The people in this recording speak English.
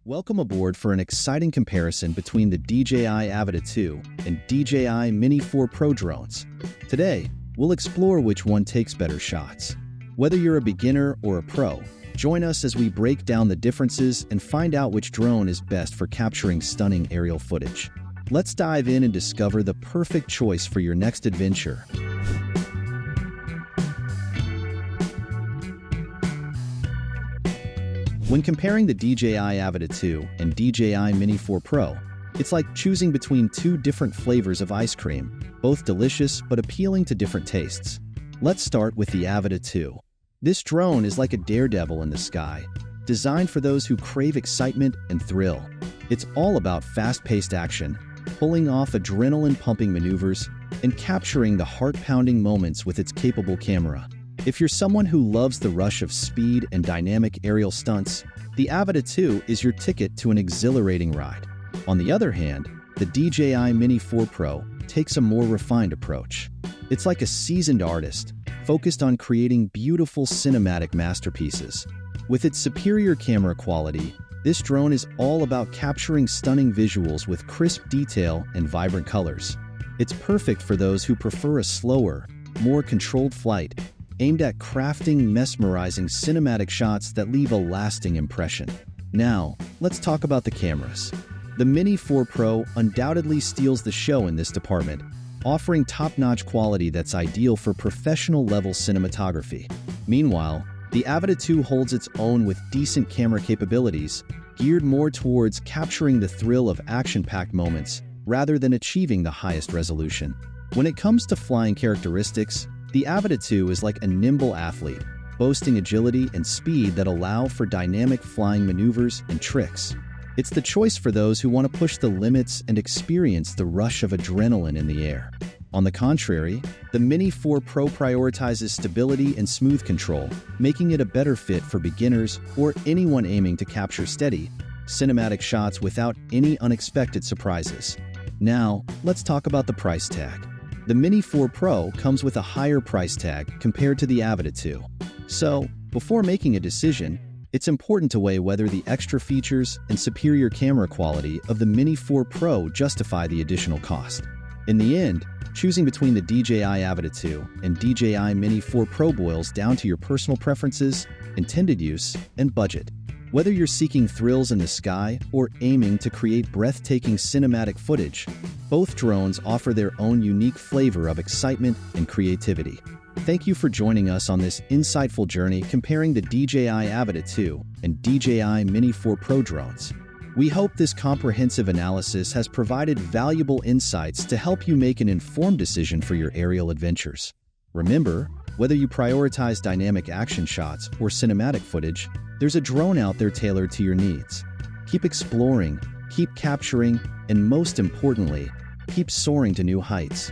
Welcome aboard for an exciting comparison between the DJI Avata 2 and DJI Mini 4 Pro drones. Today, we'll explore which one takes better shots. Whether you're a beginner or a pro, join us as we break down the differences and find out which drone is best for capturing stunning aerial footage. Let's dive in and discover the perfect choice for your next adventure. When comparing the DJI Avata 2 and DJI Mini 4 Pro, it's like choosing between two different flavors of ice cream, both delicious but appealing to different tastes. Let's start with the Avata 2. This drone is like a daredevil in the sky, designed for those who crave excitement and thrill. It's all about fast-paced action, pulling off adrenaline-pumping maneuvers, and capturing the heart-pounding moments with its capable camera. If you're someone who loves the rush of speed and dynamic aerial stunts, the Avata 2 is your ticket to an exhilarating ride. On the other hand, the DJI Mini 4 Pro takes a more refined approach. It's like a seasoned artist, focused on creating beautiful cinematic masterpieces. With its superior camera quality, this drone is all about capturing stunning visuals with crisp detail and vibrant colors. It's perfect for those who prefer a slower, more controlled flight, aimed at crafting mesmerizing cinematic shots that leave a lasting impression. Now, let's talk about the cameras. The Mini 4 Pro undoubtedly steals the show in this department, offering top-notch quality that's ideal for professional-level cinematography. Meanwhile, the Avata 2 holds its own with decent camera capabilities, geared more towards capturing the thrill of action-packed moments rather than achieving the highest resolution. When it comes to flying characteristics, the Avata 2 is like a nimble athlete, boasting agility and speed that allow for dynamic flying maneuvers and tricks. It's the choice for those who want to push the limits and experience the rush of adrenaline in the air. On the contrary, the Mini 4 Pro prioritizes stability and smooth control, making it a better fit for beginners or anyone aiming to capture steady, cinematic shots without any unexpected surprises. Now, let's talk about the price tag. The Mini 4 Pro comes with a higher price tag compared to the Avata 2. So, before making a decision, it's important to weigh whether the extra features and superior camera quality of the Mini 4 Pro justify the additional cost. In the end, choosing between the DJI Avata 2 and DJI Mini 4 Pro boils down to your personal preferences, intended use, and budget. Whether you're seeking thrills in the sky or aiming to create breathtaking cinematic footage, both drones offer their own unique flavor of excitement and creativity. Thank you for joining us on this insightful journey comparing the DJI Avata 2 and DJI Mini 4 Pro drones. We hope this comprehensive analysis has provided valuable insights to help you make an informed decision for your aerial adventures. Remember, whether you prioritize dynamic action shots or cinematic footage, there's a drone out there tailored to your needs. Keep exploring, keep capturing, and most importantly, keep soaring to new heights.